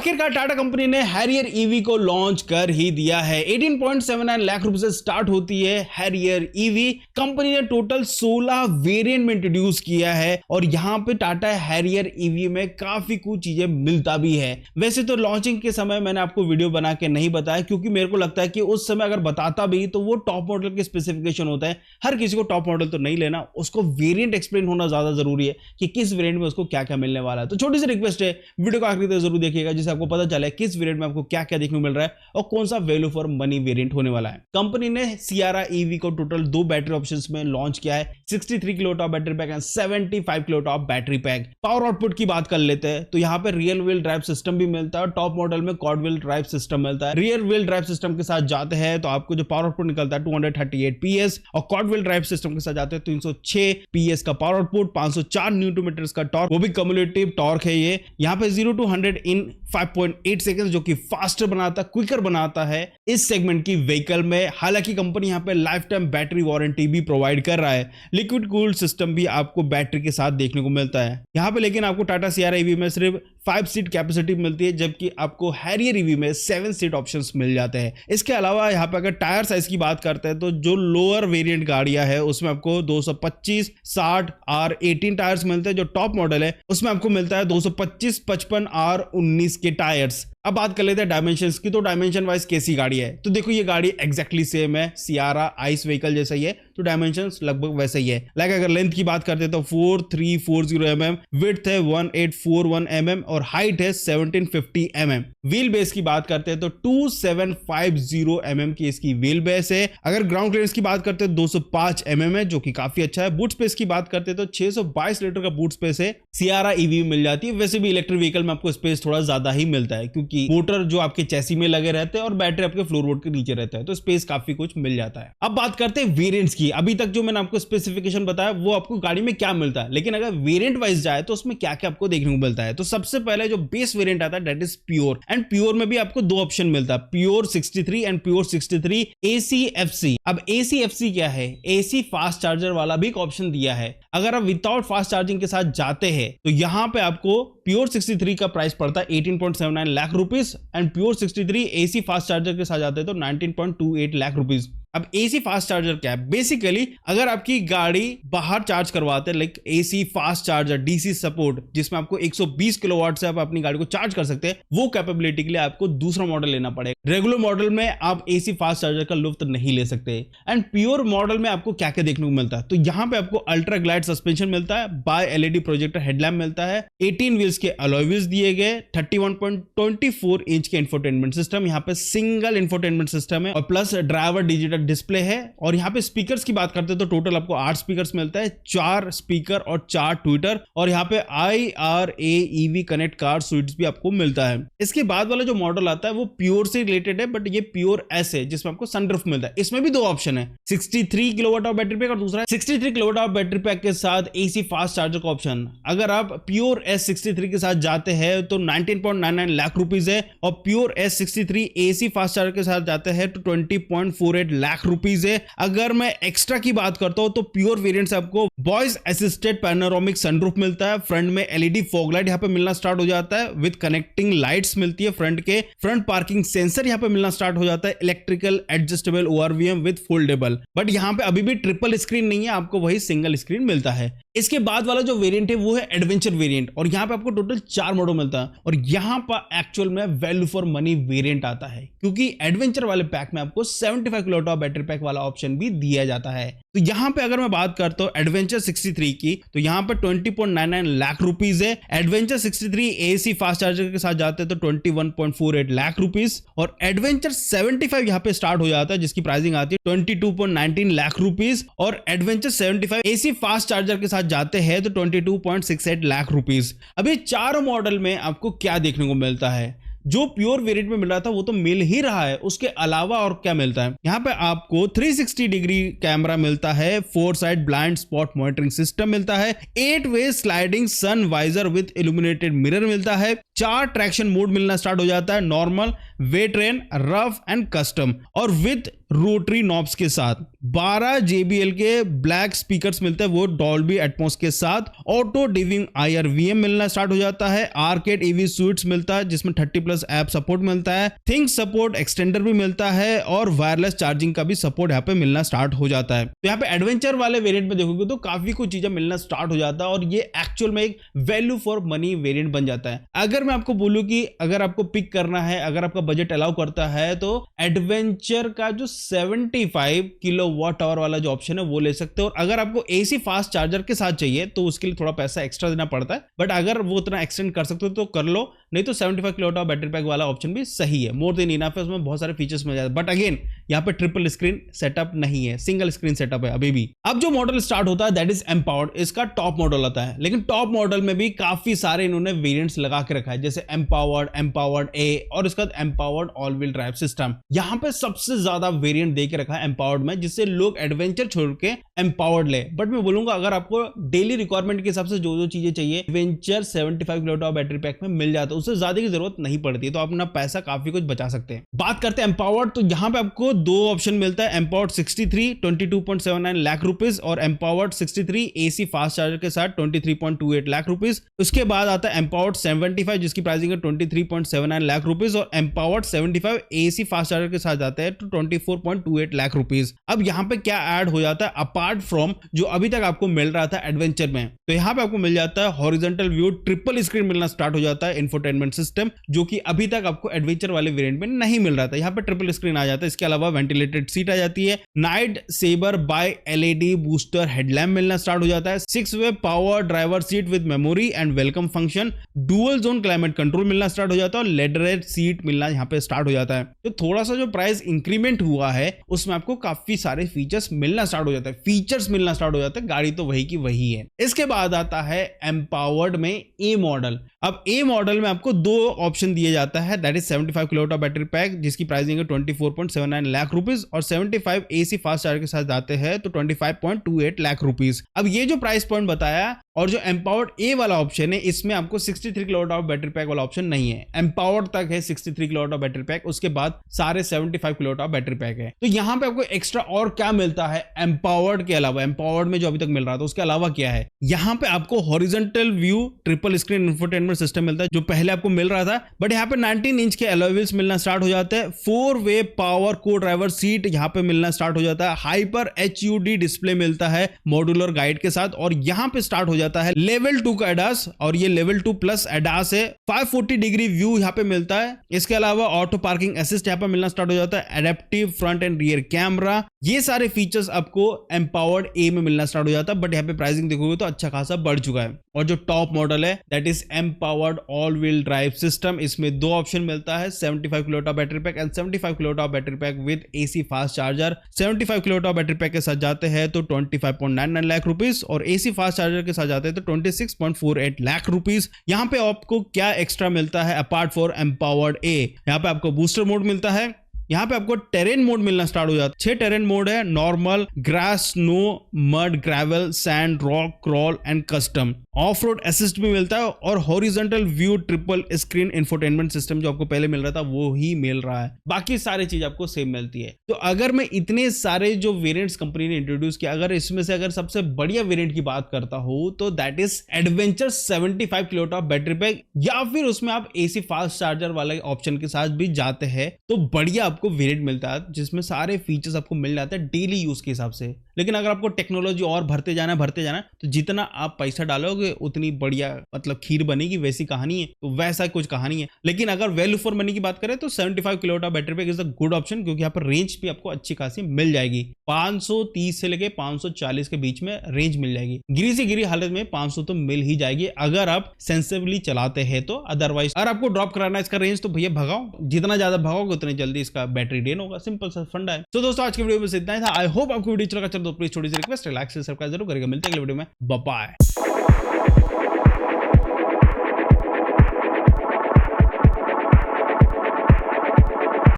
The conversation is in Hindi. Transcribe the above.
आखिरकार टाटा कंपनी ने हैरियर ईवी को लॉन्च कर ही दिया है। 18.79 लाख रुपए से स्टार्ट होती है हैरियर ईवी। कंपनी ने टोटल 16 वेरिएंट में इंट्रोड्यूस किया है और यहां पे टाटा हैरियर ईवी में काफी कुछ चीजें मिलता भी है। वैसे तो लॉन्चिंग के समय मैंने आपको वीडियो बना के नहीं बताया, क्योंकि मेरे को लगता है कि उस समय अगर बताता भी तो वो टॉप मॉडल के स्पेसिफिकेशन होता है। हर किसी को टॉप मॉडल तो नहीं लेना, उसको वेरिएंट एक्सप्लेन होना ज्यादा जरूरी है कि किस वेरिएंट में उसको क्या क्या मिलने वाला है। तो छोटी सी रिक्वेस्ट है, वीडियो को आखिर तक जरूर देखिएगा जिससे आपको पता चले किस वेरिएंट में आपको क्या क्या देखने को मिल रहा है और कौन सा वैल्यू फॉर मनी वेरिएंट होने वाला है। कंपनी ने सियारा ईवी को टोटल 2 बैटरी ऑप्शंस में लॉन्च किया है, 63 kilowatt battery pack and 75 kilowatt battery pack. Power output की बात कर लेते हैं तो यहाँ पे रियर व्हील ड्राइव सिस्टम भी मिलता है और टॉप मॉडल में क्वाड व्हील ड्राइव सिस्टम मिलता है। रियर व्हील ड्राइव सिस्टम के साथ जाते हैं तो आपको जो पावर आउटपुट निकलता है 238 PS और क्वाड व्हील ड्राइव सिस्टम के साथ जाते हैं 306 PS का पावर आउटपुट, 504 न्यूटन मीटर का टॉर्क, वो भी कम्युलेटिव टॉर्क है ये। यहाँ पे 0 to 100 इन 5.8 सेकंड, जो कि फास्टर बनाता है, क्विकर बनाता है इस सेगमेंट की व्हीकल में। हालांकि कंपनी यहाँ पे लाइफ टाइम बैटरी वारंटी भी प्रोवाइड कर रहा है। लिक्विड कूल्ड सिस्टम भी आपको बैटरी के साथ देखने को मिलता है यहाँ पे। लेकिन आपको टाटा सियारा ईवी में सिर्फ 5 सीट कैपेसिटी मिलती है, जबकि आपको हैरियर ईवी में 7 सीट ऑप्शंस मिल जाते हैं। इसके अलावा यहाँ पे अगर टायर साइज की बात करते हैं तो जो लोअर वेरिएंट गाड़ियां है उसमें आपको 225, 60 R18 टायर्स मिलते हैं। जो टॉप मॉडल है उसमें आपको मिलता है 225, 55 R19 के टायर्स। अब बात कर लेते हैं डायमेंशंस की, तो डायमेंशन वाइज कैसी गाड़ी है, तो देखो ये गाड़ी एग्जैक्टली सेम है, सियारा आइस व्हीकल जैसा ही है, तो डायमेंशंस लगभग वैसे ही है। लाइक अगर लेंथ की बात करते हैं तो 4340 mm, विड्थ है 1841 mm और हाइट है 1750 mm। व्हील बेस की बात करते हैं तो 2750 mm की इसकी व्हील बेस है। अगर ग्राउंड क्लियरेंस की बात करते हैं 205 mm है, जो कि काफी अच्छा है। बूट स्पेस की बात करते हैं तो 622 लीटर का बूट स्पेस है, सियारा ईवी मिल जाती है। वैसे भी इलेक्ट्रिक व्हीकल में आपको स्पेस थोड़ा ज्यादा ही मिलता है, क्योंकि मोटर जो आपके चैसी में लगे रहते हैं और बैटरी आपके फ्लोरबोर्ड के नीचे रहता है, तो स्पेस काफी कुछ मिल जाता है। अब बात करते हैं वेरिएंट्स की। अभी तक जो मैंने आपको स्पेसिफिकेशन बताया वो आपको गाड़ी में क्या मिलता है, लेकिन अगर वेरिएंट वाइज जाए तो उसमें क्या क्या आपको देखने को मिलता है। तो सबसे पहले जो बेस वेरिएंट आता है that is pure, and pure में भी आपको 2 ऑप्शन मिलता है, प्योर 63 एंड प्योर 63 ACFC। अब ACFC क्या है? AC फास्ट चार्जर वाला भी एक ऑप्शन दिया है। अगर आप विदाउट फास्ट चार्जिंग के साथ जाते हैं तो यहां पे आपको प्योर 63 का प्राइस पड़ता है 18.79 lakh rupees and pure 63 AC fast charger के साथ जाते हैं तो 19.28 लाख रुपीस। अब AC फास्ट चार्जर क्या है? बेसिकली अगर आपकी गाड़ी बाहर चार्ज करवाते हैं, like AC fast charger DC support, जिसमें आपको 120 किलोवाट से आप अपनी गाड़ी को चार्ज कर सकते हैं, वो कैपेबिलिटी के लिए आपको दूसरा मॉडल लेना पड़ेगा। रेगुलर मॉडल में आप AC फास्ट चार्जर का लुफ्त नहीं ले सकते। एंड प्योर मॉडल में आपको क्या क्या देखने को मिलता है, तो यहाँ पे आपको अल्ट्रा ग्लाइड सस्पेंशन मिलता है, बाय LED प्रोजेक्टर हेडलैम्प मिलता है, 18 व्हील्स के अलॉय व्हील्स दिए गए, 31.24 इंच के इंफोटेनमेंट सिस्टम, यहाँ पे सिंगल इंफोटेनमेंट सिस्टम है और प्लस ड्राइवर डिजिटल डिस्प्ले है। और यहाँ पे स्पीकर्स की बात करते हैं तो टोटल आपको 8 स्पीकर्स मिलता है, 4 स्पीकर और 4 ट्विटर, और यहाँ पे IRA EV connect car sweets भी आपको मिलता है। इसके बाद वाला जो मॉडल आता है वो प्योर से रिलेटेड है, बट ये प्योर S है जिसमें आपको सनरूफ मिलता है। इसमें भी 2 ऑप्शन है, 63 किलोवाट बैटरी पैक और दूसरा 63 किलोवाट बैटरी पैक के साथ AC फास्ट चार्जर का ऑप्शन। अगर आप प्योर S63 के साथ जाते हैं तो 19.99 लाख रुपीस है, और pure S63 AC fast charger के साथ जाते हैं तो 20.48 लाख रुपीस है। अगर मैं एक्स्ट्रा की बात करता हूं तो प्योर वेरिएंट से आपको वॉइस असिस्टेड पैनोरामिक सनरूफ मिलता है, फ्रंट में LED फॉग लाइट यहाँ पे मिलना स्टार्ट हो जाता है, विद कनेक्टिंग लाइट्स मिलती है फ्रंट के, फ्रंट पार्किंग सेंसर यहाँ पे मिलना स्टार्ट हो जाता है, electrical adjustable ORVM with foldable. But यहाँ पे अभी भी ट्रिपल स्क्रीन नहीं है, आपको वही सिंगल स्क्रीन मिलता है। इसके बाद वाला जो वेरिएंट है वो है एडवेंचर वेरिएंट, और यहाँ पे आपको टोटल 4 मॉडल मिलता है, और यहाँ पर एक्चुअल में वैल्यू फॉर मनी वेरिएंट आता है, क्योंकि एडवेंचर वाले पैक में आपको 75 किलोवाट बैटरी पैक वाला ऑप्शन भी दिया जाता है। तो यहाँ पे अगर मैं बात करता हूँ एडवेंचर 63 की, तो यहाँ पे 20.99 लाख रुपीस है। एडवेंचर 63 AC फास्ट चार्जर के साथ जाते हैं तो 21.48 लाख रुपीस, और एडवेंचर 75 यहाँ पे स्टार्ट हो जाता है जिसकी प्राइसिंग आती है 22.19 लाख रुपीस, और एडवेंचर 75 AC फास्ट चार्जर के साथ जाते हैं तो 22.68 लाख रुपीस। अभी 4 मॉडल में आपको क्या देखने को मिलता है? जो प्योर वेरिएंट में मिल रहा था वो तो मिल ही रहा है, उसके अलावा और क्या मिलता है? यहाँ पे आपको 360 डिग्री कैमरा मिलता है, 4 side blind spot monitoring system मिलता है, 8 way sliding sun visor with illuminated mirror मिलता है, 4 ट्रैक्शन मोड मिलना स्टार्ट हो जाता है, normal, way train, rough and custom, और विद रोटरी नॉब्स के साथ। 12 JBL के ब्लैक स्पीकर्स मिलते हैं, वो डॉल्बी एटमॉस के साथ। ऑटो डिविंग IRVM मिलना स्टार्ट हो जाता है। आर्केड EV स्विट्स मिलता है जिसमें 30+ ऐप सपोर्ट मिलता है। थिंक सपोर्ट एक्सटेंडर भी मिलता है और वायरलेस चार्जिंग का भी सपोर्ट यहाँ पे मिलना स्टार्ट हो जाता है। तो यहाँ पे एडवेंचर वाले वेरिएंट में देखोगे तो काफी कुछ चीजें मिलना स्टार्ट हो जाता है और ये एक्चुअल में एक वैल्यू फॉर मनी वेरिएंट बन जाता है। अगर मैं आपको बोलूं कि अगर आपको पिक करना है, अगर आपका बजट अलाउ करता है, तो एडवेंचर का जो 75 किलोवाट आवर वाला जो ऑप्शन है वो ले सकते हो। और अगर आपको AC फास्ट चार्जर के साथ चाहिए तो उसके लिए थोड़ा पैसा एक्स्ट्रा देना पड़ता है, बट अगर वो उतना एक्सटेंड कर सकते हो तो कर लो, नहीं तो 75 किलोवाट आवर बैटरी पैक वाला ऑप्शन भी सही है, मोर देन इनफ है, उसमें बहुत सारे फीचर्स मिल जाते हैं। बट अगेन यहाँ पे ट्रिपल स्क्रीन सेटअप नहीं है, सिंगल स्क्रीन सेटअप है अभी भी। अब जो मॉडल स्टार्ट होता है दैट इज एम्पावर्ड, इसका टॉप मॉडल आता है, लेकिन टॉप मॉडल में भी काफी सारे इन्होंने वेरिएंट्स लगा के रखा है, जैसे एम्पावर्ड, एम्पावर्ड A और इसका empowered all wheel drive system. यहाँ पे सबसे ज्यादा वेरिएंट दे के रखा है एम्पावर्ड में, जिससे लोग एडवेंचर छोड़ के एम्पावर्ड ले। बट मैं बोलूंगा अगर आपको डेली रिक्वायरमेंट के हिसाब से जो जो चीजें चाहिए adventure 75 kilowatt hour battery pack में मिल जाता है, उससे ज्यादा की जरूरत नहीं पड़ती, तो आप अपना पैसा काफी कुछ बचा सकते हैं। बात करते हैं एम्पावर्ड, तो यहाँ पे आपको 2 ऑप्शन मिलता है, एम्पावर्ड 63 22.79 लाख रुपीज और एम्पावर्ड 63 AC फास्ट चार्जर के साथ 23.28 लाख रुपीज। उसके बाद आता है एम्पावर्ड 75 जिसकी प्राइसिंग है 23.79 लाख रुपीज और एम्पावर्ड 75 AC फास्ट चार्जर के साथ जाता है तो 24.28 लाख रुपीज। अब यहाँ पे क्या ऐड हो जाता है अपार्ट फ्रॉम जो अभी तक आपको मिल रहा था एडवेंचर में, तो यहाँ पे आपको मिल जाता है हॉरिजॉन्टल व्यू, ट्रिपल स्क्रीन मिलना स्टार्ट हो जाता है, इंफोटेनमेंट सिस्टम जो कि अभी तक आपको एडवेंचर वाले वेरिएंट में नहीं मिल रहा था, यहाँ पे ट्रिपल स्क्रीन आ जाता है। इसके अलावा वेंटिलेटेड सीट आ जाती है, night saber by LED booster headlamp मिलना स्टार्ट हो जाता है, 6-वे power driver seat with memory and welcome function, dual zone climate control मिलना स्टार्ट हो जाता है और लेदर सीट मिलना यहाँ पे स्टार्ट हो जाता है। तो थोड़ा सा जो प्राइस इंक्रीमेंट हुआ है उसमें आपको काफी सारे फीचर्स मिलना स्टार्ट हो जाता है, फीचर्स मिलना स्टार्ट हो जाता है, गाड़ी तो वही की वही है। इसके बाद आता है एम्पावर्ड में A मॉडल। अब A मॉडल में आपको 2 ऑप्शन दिए जाता है, that is 75 kilowatt hour battery pack जिसकी प्राइसिंग है 24.79 लाख रुपीज और 75 AC फास्ट चार्जर के साथ जाते हैं तो 25.28 लाख रुपीज। अब ये जो प्राइस पॉइंट बताया और जो एम्पावर्ड A वाला ऑप्शन है इसमें आपको 63 किलोवाट आवर बैटरी पैक वाला ऑप्शन नहीं है, एम्पावर्ड तक है 63 किलोवाट आवर बैटरी पैक, उसके बाद सारे 75 किलोवाट आवर बैटरी पैक है। तो यहाँ पे आपको एक्स्ट्रा और क्या मिलता है एम्पावर्ड के अलावा, एम्पावर्ड में जो अभी तक मिल रहा था उसके अलावा क्या है, यहाँ पे आपको horizontal view triple screen infotainment system मिलता है जो पहले आपको मिल रहा था, बट यहाँ पे 19 इंच के अलॉय व्हील्स मिलना स्टार्ट हो जाते हैं, 4-वे पावर को ड्राइवर सीट यहाँ पे मिलना स्टार्ट हो जाता है, हाइपर HUD डिस्प्ले मिलता है मॉड्यूलर गाइड के साथ और यहाँ पे स्टार्ट हो जाता है लेवल 2 का एडास और ये लेवल 2 प्लस एडास है, 540 डिग्री व्यू यहाँ पे मिलता है। इसके अलावा ऑटो पार्किंग असिस्ट यहाँ पे मिलना स्टार्ट हो जाता है, adaptive front end rear camera, ये सारे फीचर्स आपको एम्पावर्ड A में मिलना स्टार्ट हो जाता है। बट यहाँ पे प्राइसिंग देखोगे तो अच्छा खासा बढ़ चुका है। और जो टॉप मॉडल है that is empowered all wheel drive system, इसमें 2 ऑप्शन मिलता है, 75 kilowatt hour battery pack and 75 kilowatt hour battery pack with AC fast charger. 75 kilowatt hour battery pack के साथ जाते हैं तो 25.99 लाख रुपीस और AC फास्ट चार्जर के साथ जाते हैं तो 26.48 लाख रुपीस। यहाँ पे आपको क्या एक्स्ट्रा मिलता है अपार्ट फॉर एम्पावर्ड A, यहाँ पे आपको बूस्टर मोड मिलता है, यहाँ पे आपको टेरेन मोड मिलना स्टार्ट हो जाता है। 6 टेरेन मोड है, normal, grass, snow, mud, gravel, sand, rock, crawl and custom. Of road assist भी मिलता है और horizontal view triple screen infotainment system जो आपको पहले मिल रहा था वो ही मिल रहा है, बाकी सारी चीज आपको सेम मिलती है। तो अगर मैं इतने सारे जो वेरिएंट्स कंपनी ने इंट्रोड्यूस किया, अगर इसमें से अगर सबसे बढ़िया वेरिएंट की बात करता हूं तो that is adventure 75 kilowatt hour battery pack, या फिर उसमें आप AC फास्ट चार्जर वाले ऑप्शन के साथ भी जाते हैं तो बढ़िया आपको वेरिएंट मिलता है जिसमें सारे फीचर्स आपको मिल जाते हैं डेली यूज के हिसाब से। लेकिन अगर आपको टेक्नोलॉजी और भरते जाना है तो जितना आप पैसा डालोगे उतनी बढ़िया मतलब खीर बनेगी, वैसी कहानी है। तो वैसा कुछ कहानी है। लेकिन अगर वैल्यू फॉर मनी की बात करें तो 75 kilowatt hour battery pack is a good option, क्योंकि यहाँ पर रेंज भी आपको अच्छी खासी मिल जाएगी। 530 से लेके 540 के बीच में रेंज मिल जाएगी। गिरी से गिरी हालत में 500 तो मिल ही जाएगी अगर आप सेंसिबली चलाते हैं तो। अदरवाइज अगर आपको ड्रॉप कराना है इसका रेंज तो भैया भगाओ, जितना ज्यादा भगाओगे उतनी जल्दी इसका बैटरी ड्रेन होगा। सिंपल सा फंडा है। तो दोस्तों आज की वीडियो में इतना ही था। आई होप आपको वीडियो अच्छा लगा। चलो प्लीज थोड़ी सी रिक्वेस्ट, लाइक से सब्सक्राइब जरूर करेगा। मिलते हैं अगले वीडियो में, बाय बाय।